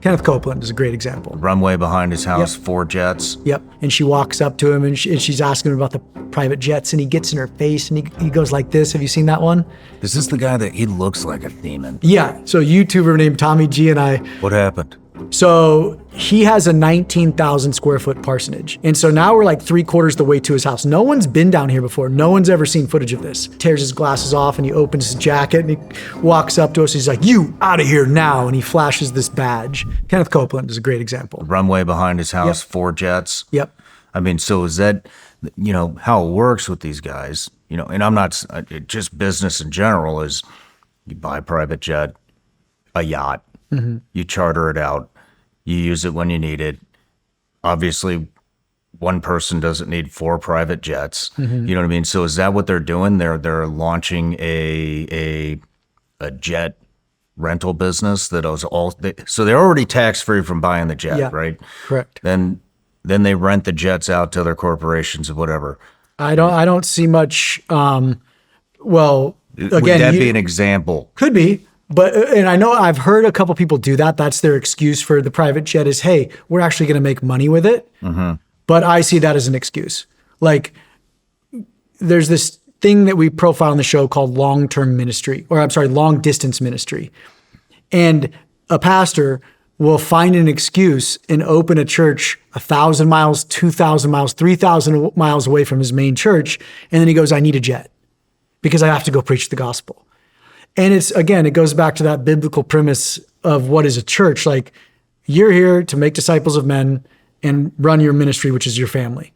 Kenneth Copeland is a great example. Runway behind his house, 4 jets. Yep. And she walks up to him and she's asking him about the private jets, and he gets in her face and he goes like this. Have you seen that one? Is this the guy that he looks like a demon? Yeah. So a YouTuber named Tommy G and I. What happened? So he has a 19,000 square foot parsonage. And so now we're like 3/4 the way to his house. No one's been down here before. No one's ever seen footage of this. Tears his glasses off and he opens his jacket and he walks up to us. He's like, "You out of here now." And he flashes this badge. Kenneth Copeland is a great example. Runway behind his house, 4 jets. Yep. I mean, so is that, how it works with these guys, and I'm not, just business in general is you buy a private jet, a yacht, you charter it out, you use it when you need it. Obviously, one person doesn't need 4 private jets. You know what I mean? So is that what they're doing? They're launching a jet rental business that is so they're already tax-free from buying the jet, right? Correct. Then they rent the jets out to other corporations or whatever. I don't see much. Well, again, would that be an example? Could be. But, and I know I've heard a couple people do that. That's their excuse for the private jet is, hey, we're actually going to make money with it. But I see that as an excuse. Like, there's this thing that we profile on the show called long-distance ministry. And a pastor will find an excuse and open a church 1,000 miles, 2,000 miles, 3,000 miles away from his main church. And then he goes, "I need a jet because I have to go preach the gospel." And it goes back to that biblical premise of what is a church. Like, you're here to make disciples of men and run your ministry, which is your family.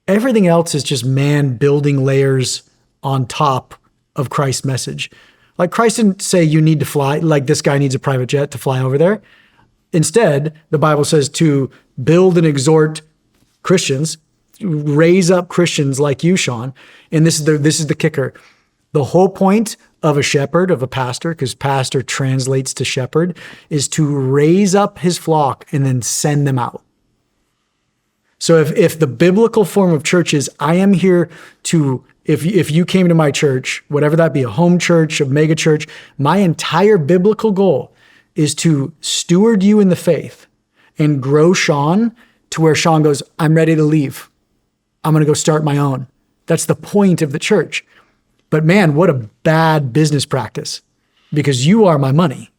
Everything else is just man building layers on top of Christ's message. Like, Christ didn't say you need to fly, like this guy needs a private jet to fly over there. Instead, the Bible says to build and exhort Christians, raise up Christians like you, Shawn. And this is the kicker. The whole point of a shepherd, of a pastor, because pastor translates to shepherd, is to raise up his flock and then send them out. So if the biblical form of church is, I am here to, if you came to my church, whatever that be, a home church, a mega church, my entire biblical goal is to steward you in the faith and grow Shawn to where Shawn goes, "I'm ready to leave. I'm going to go start my own." That's the point of the church. But man, what a bad business practice, because you are my money.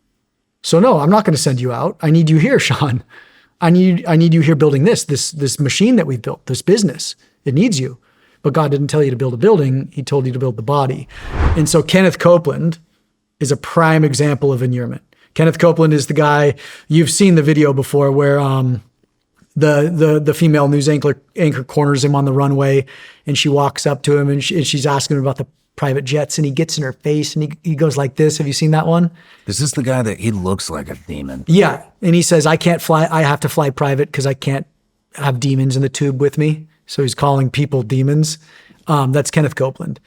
So no, I'm not going to send you out. I need you here, Shawn. I need you here building this machine that we've built, this business. It needs you. But God didn't tell you to build a building. He told you to build the body. And so Kenneth Copeland is a prime example of inurement. Kenneth Copeland is the guy, you've seen the video before where the female news anchor corners him on the runway, and she walks up to him and she's asking him about the private jets, and he gets in her face and he goes like this. Have you seen that one? Is this the guy that he looks like a demon? Yeah. And he says, "I can't fly. I have to fly private because I can't have demons in the tube with me." So he's calling people demons. That's Kenneth Copeland.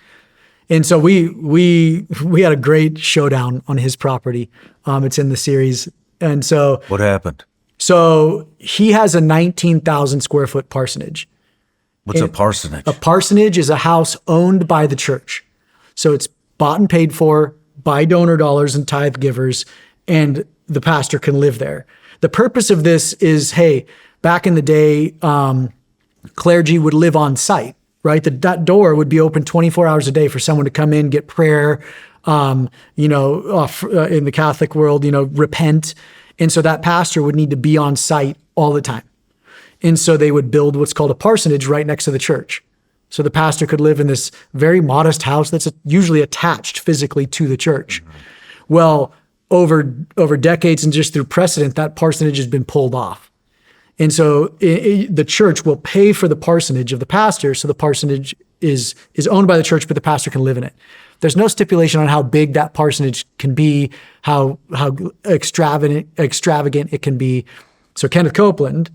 And so we had a great showdown on his property. It's in the series. And so what happened? So he has a 19,000 square foot parsonage. What's a parsonage? A parsonage is a house owned by the church. So it's bought and paid for by donor dollars and tithe givers, and the pastor can live there. The purpose of this is, hey, back in the day, clergy would live on site, right? That door would be open 24 hours a day for someone to come in, get prayer, in the Catholic world, repent. And so that pastor would need to be on site all the time. And so they would build what's called a parsonage right next to the church. So the pastor could live in this very modest house that's usually attached physically to the church. Well, over decades and just through precedent, that parsonage has been pulled off. And so the church will pay for the parsonage of the pastor. So the parsonage is owned by the church, but the pastor can live in it. There's no stipulation on how big that parsonage can be, how extravagant it can be. So Kenneth Copeland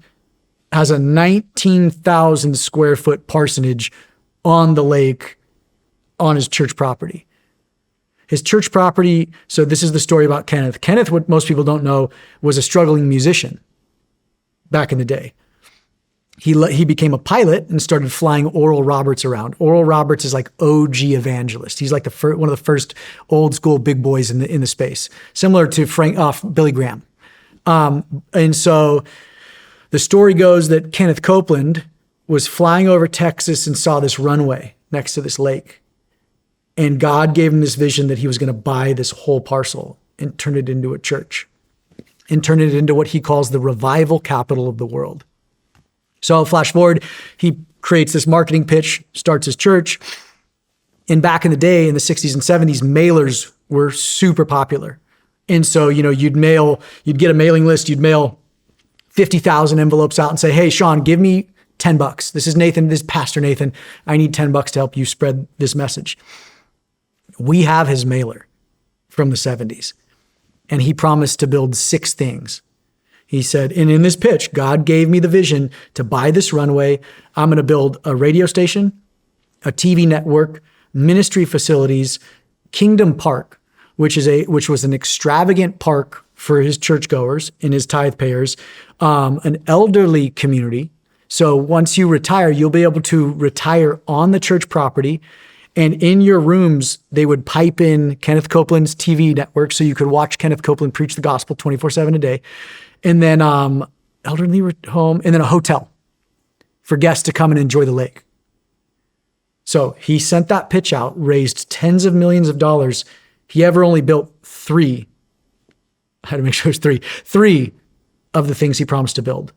has a 19,000 square foot parsonage on the lake on his church property. His church property, so this is the story about Kenneth. Kenneth, what most people don't know, was a struggling musician back in the day. He became a pilot and started flying Oral Roberts around. Oral Roberts is like OG evangelist. He's like one of the first old school big boys in the space, similar to Billy Graham. And so the story goes that Kenneth Copeland was flying over Texas and saw this runway next to this lake. And God gave him this vision that he was going to buy this whole parcel and turn it into a church and turn it into what he calls the revival capital of the world. So flash forward, he creates this marketing pitch, starts his church. And back in the day, in the 60s and 70s, mailers were super popular. And so, you'd get a mailing list, you'd mail 50,000 envelopes out and say, hey, Shawn, give me $10. This is Nathan, this is Pastor Nathan. I need $10 to help you spread this message. We have his mailer from the 70s. And he promised to build 6 things. He said, and in this pitch, God gave me the vision to buy this runway. I'm going to build a radio station, a TV network, ministry facilities, Kingdom Park, which was an extravagant park for his churchgoers and his tithe payers, an elderly community. So once you retire, you'll be able to retire on the church property. And in your rooms, they would pipe in Kenneth Copeland's TV network so you could watch Kenneth Copeland preach the gospel 24/7 a day. And then elderly home, and then a hotel for guests to come and enjoy the lake. So he sent that pitch out, raised tens of millions of dollars. He ever only built 3. I had to make sure it was 3. 3 of the things he promised to build.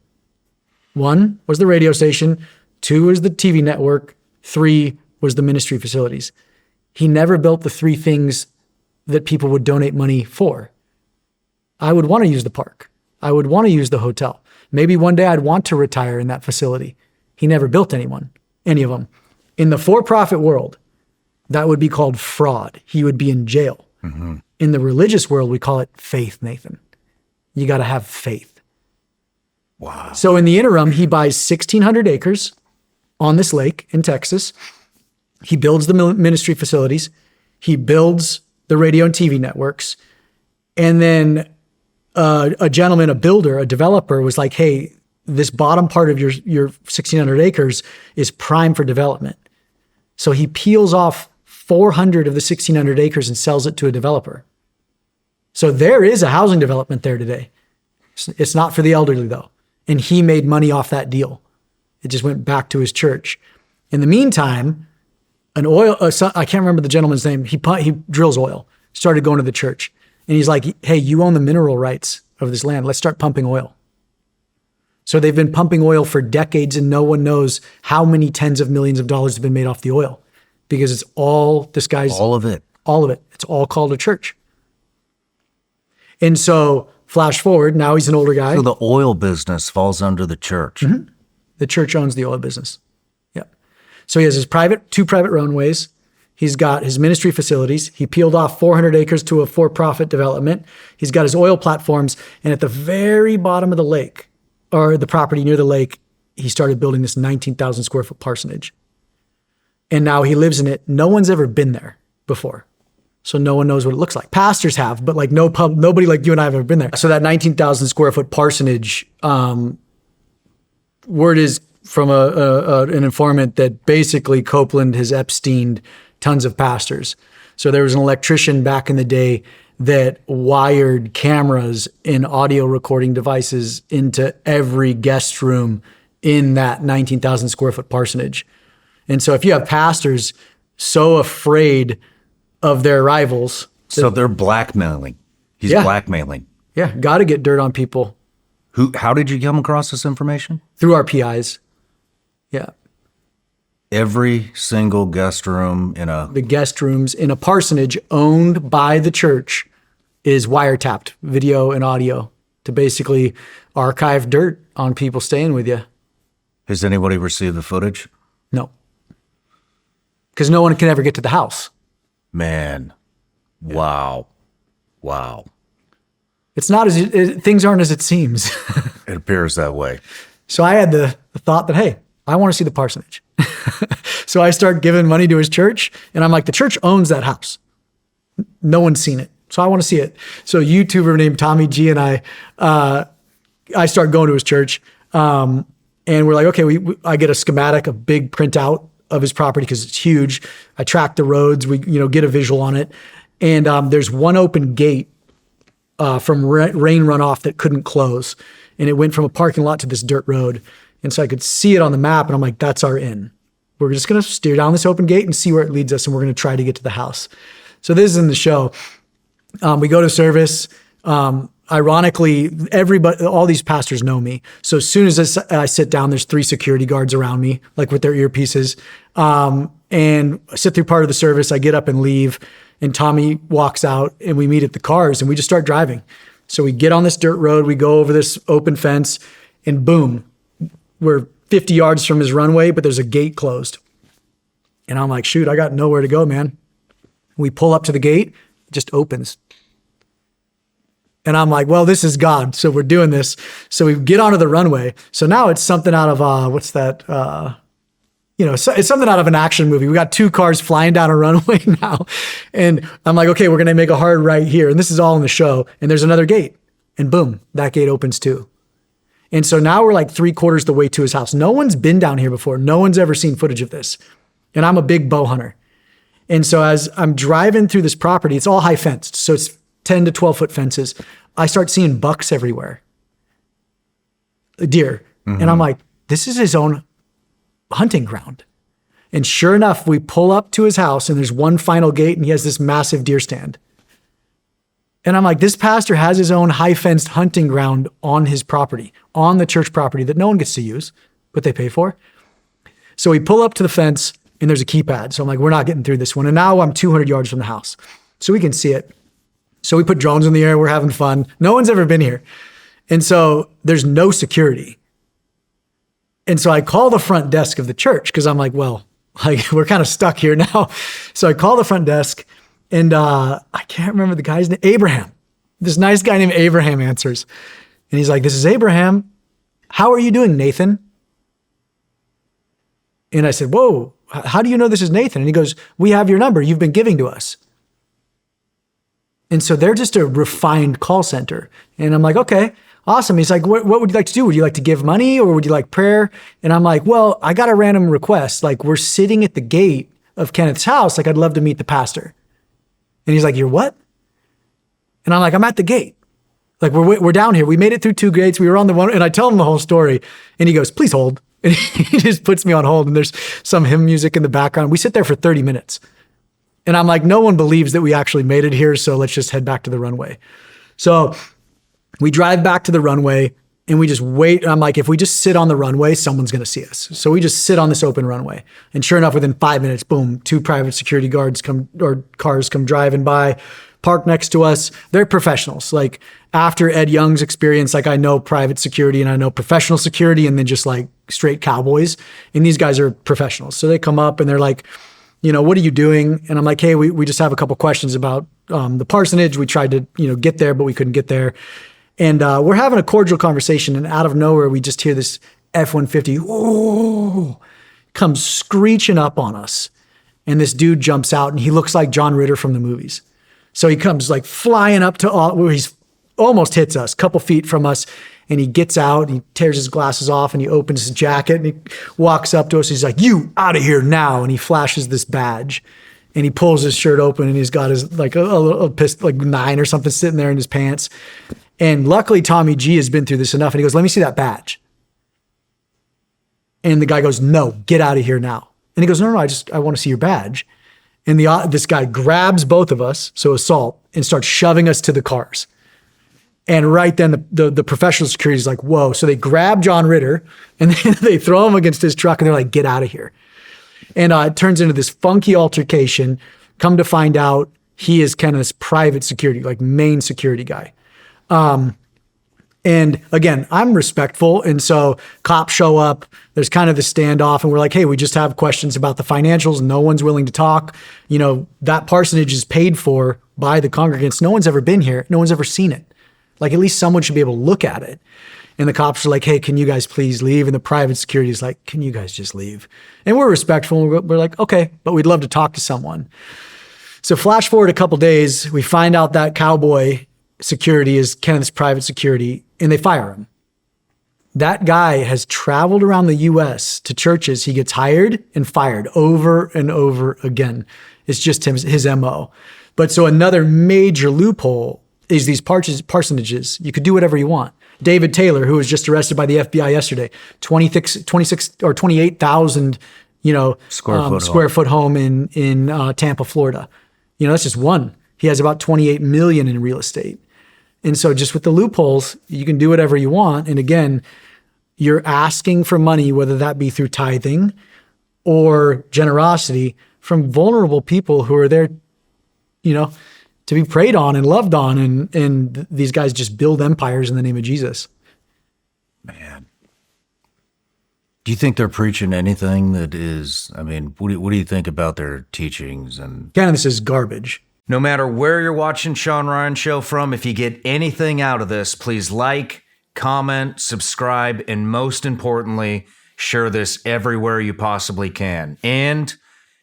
1 was the radio station. 2 was the TV network. 3 was the ministry facilities. He never built the 3 things that people would donate money for. I would want to use the park. I would want to use the hotel. Maybe one day I'd want to retire in that facility. He never built any of them. In the for-profit world, that would be called fraud. He would be in jail. Mm-hmm. In the religious world, we call it faith, Nathan. You got to have faith. Wow. So in the interim, he buys 1,600 acres on this lake in Texas. He builds the ministry facilities. He builds the radio and TV networks. And then a gentleman, a builder, a developer was like, hey, this bottom part of your 1,600 acres is prime for development. So he peels off 400 of the 1,600 acres and sells it to a developer. So there is a housing development there today. It's not for the elderly though. And he made money off that deal. It just went back to his church. In the meantime, I can't remember the gentleman's name. He drills oil, started going to the church. And he's like, hey, you own the mineral rights of this land. Let's start pumping oil. So they've been pumping oil for decades and no one knows how many tens of millions of dollars have been made off the oil because it's all this guy's. All of it. All of it. It's all called a church. And so flash forward, now he's an older guy. So the oil business falls under the church. Mm-hmm. The church owns the oil business. Yeah. So he has his 2 private runways. He's got his ministry facilities. He peeled off 400 acres to a for-profit development. He's got his oil platforms. And at the very bottom of the lake, or the property near the lake, he started building this 19,000 square foot parsonage. And now he lives in it. No one's ever been there before. So no one knows what it looks like. Pastors have, but like nobody like you and I have ever been there. So that 19,000 square foot parsonage, word is from an informant that basically Copeland has Epsteined tons of pastors. So there was an electrician back in the day that wired cameras and audio recording devices into every guest room in that 19,000 square foot parsonage. And so if you have pastors so afraid of their rivals. So they're blackmailing. He's blackmailing. Yeah, got to get dirt on people. How did you come across this information? Through our PIs. Yeah. Every single guest room the guest rooms in a parsonage owned by the church is wiretapped, video and audio, to basically archive dirt on people staying with you. Has anybody received the footage? No. Because no one can ever get to the house. Man. Wow. It's not things aren't as it seems. It appears that way. So I had the thought that, hey, I want to see the parsonage. So I start giving money to his church and I'm like, the church owns that house. No one's seen it. So I want to see it. So a YouTuber named Tommy G and I start going to his church. And we're like, okay, I get a schematic, a big printout of his property because it's huge. I track the roads. We, get a visual on it. And there's one open gate from rain runoff that couldn't close. And it went from a parking lot to this dirt road. And so I could see it on the map and I'm like, that's our inn. We're just going to steer down this open gate and see where it leads us. And we're going to try to get to the house. So this is in the show. We go to service. Ironically, everybody, all these pastors know me. So as soon as I sit down, there's 3 security guards around me, like with their earpieces. And I sit through part of the service. I get up and leave. And Tommy walks out and we meet at the cars and we just start driving. So we get on this dirt road. We go over this open fence and boom, we're 50 yards from his runway, but there's a gate closed. And I'm like, shoot, I got nowhere to go, man. We pull up to the gate, it just opens. And I'm like, well, this is God. So we're doing this. So we get onto the runway. So now it's something out of, what's that? It's something out of an action movie. We got 2 cars flying down a runway now. And I'm like, okay, we're going to make a hard right here. And this is all in the show. And there's another gate. And boom, that gate opens too. And so now we're like 3/4 the way to his house. No one's been down here before. No one's ever seen footage of this. And I'm a big bow hunter. And so as I'm driving through this property, it's all high fenced. So it's 10 to 12 foot fences. I start seeing bucks everywhere. Deer. Mm-hmm. And I'm like, this is his own hunting ground. And sure enough, we pull up to his house and there's one final gate and he has this massive deer stand. And I'm like, this pastor has his own high fenced hunting ground on his property, on the church property that no one gets to use, but they pay for. So we pull up to the fence and there's a keypad. So I'm like, we're not getting through this one. And now I'm 200 yards from the house. So we can see it. So we put drones in the air. We're having fun. No one's ever been here. And so there's no security. And so I call the front desk of the church because I'm like, well, like we're kind of stuck here now. So I call the front desk and I can't remember the guy's name. Abraham. This nice guy named Abraham answers. And he's like, this is Abraham. How are you doing, Nathan? And I said, whoa, how do you know this is Nathan? And he goes, we have your number. You've been giving to us. And so they're just a refined call center. And I'm like, okay, awesome. He's like, what would you like to do? Would you like to give money or would you like prayer? And I'm like, well, I got a random request. Like we're sitting at the gate of Kenneth's house. Like I'd love to meet the pastor. And he's like, you're what? And I'm like, I'm at the gate. Like we're down here. We made it through 2 gates. We were on the one, and I tell him the whole story and he goes, please hold. And he just puts me on hold and there's some hymn music in the background. We sit there for 30 minutes. And I'm like, no one believes that we actually made it here. So let's just head back to the runway. So we drive back to the runway and we just wait. And I'm like, if we just sit on the runway, someone's going to see us. So we just sit on this open runway. And sure enough, within 5 minutes, boom, 2 private security guards cars come driving by, park next to us. They're professionals. Like after Ed Young's experience, like I know private security and I know professional security and then just like straight cowboys. And these guys are professionals. So they come up and they're like, what are you doing? And I'm like, hey, we just have a couple questions about the parsonage. We tried to, get there, but we couldn't get there. And we're having a cordial conversation. And out of nowhere, we just hear this F-150 comes screeching up on us. And this dude jumps out and he looks like John Ritter from the movies. So he comes like flying up to where he's almost hits us, a couple feet from us. And he gets out, and he tears his glasses off, and he opens his jacket, and he walks up to us. He's like, you out of here now. And he flashes this badge, and he pulls his shirt open, and he's got his like a pistol, like 9 or something sitting there in his pants. And luckily, Tommy G has been through this enough. And he goes, let me see that badge. And the guy goes, no, get out of here now. And he goes, no, I want to see your badge. And this guy grabs both of us, so assault, and starts shoving us to the cars. And right then the professional security is like, whoa. So they grab John Ritter and then they throw him against his truck and they're like, get out of here. And it turns into this funky altercation. Come to find out he is Kenneth's private security, like main security guy. And again, I'm respectful. And so cops show up, there's kind of the standoff and we're like, hey, we just have questions about the financials. No one's willing to talk. That parsonage is paid for by the congregants. No one's ever been here. No one's ever seen it. Like at least someone should be able to look at it. And the cops are like, hey, can you guys please leave? And the private security is like, can you guys just leave? And we're respectful. We're like, okay, but we'd love to talk to someone. So flash forward a couple days, we find out that cowboy security is Kenneth's private security and they fire him. That guy has traveled around the US to churches. He gets hired and fired over and over again. It's just his MO. But so another major loophole is these parsonages. You could do whatever you want. David Taylor, who was just arrested by the FBI yesterday, 26 or 28,000, square foot home in Tampa, Florida. That's just one. He has about 28 million in real estate. And so just with the loopholes, you can do whatever you want. And again, you're asking for money, whether that be through tithing or generosity, from vulnerable people who are there, to be preyed on and loved on. And these guys just build empires in the name of Jesus. Man. Do you think they're preaching anything that is, what do you think about their teachings? And Kind of, this is garbage. No matter where you're watching Shawn Ryan Show from, if you get anything out of this, please like, comment, subscribe, and most importantly, share this everywhere you possibly can. And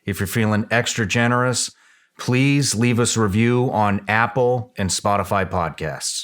if you're feeling extra generous, please leave us a review on Apple and Spotify podcasts.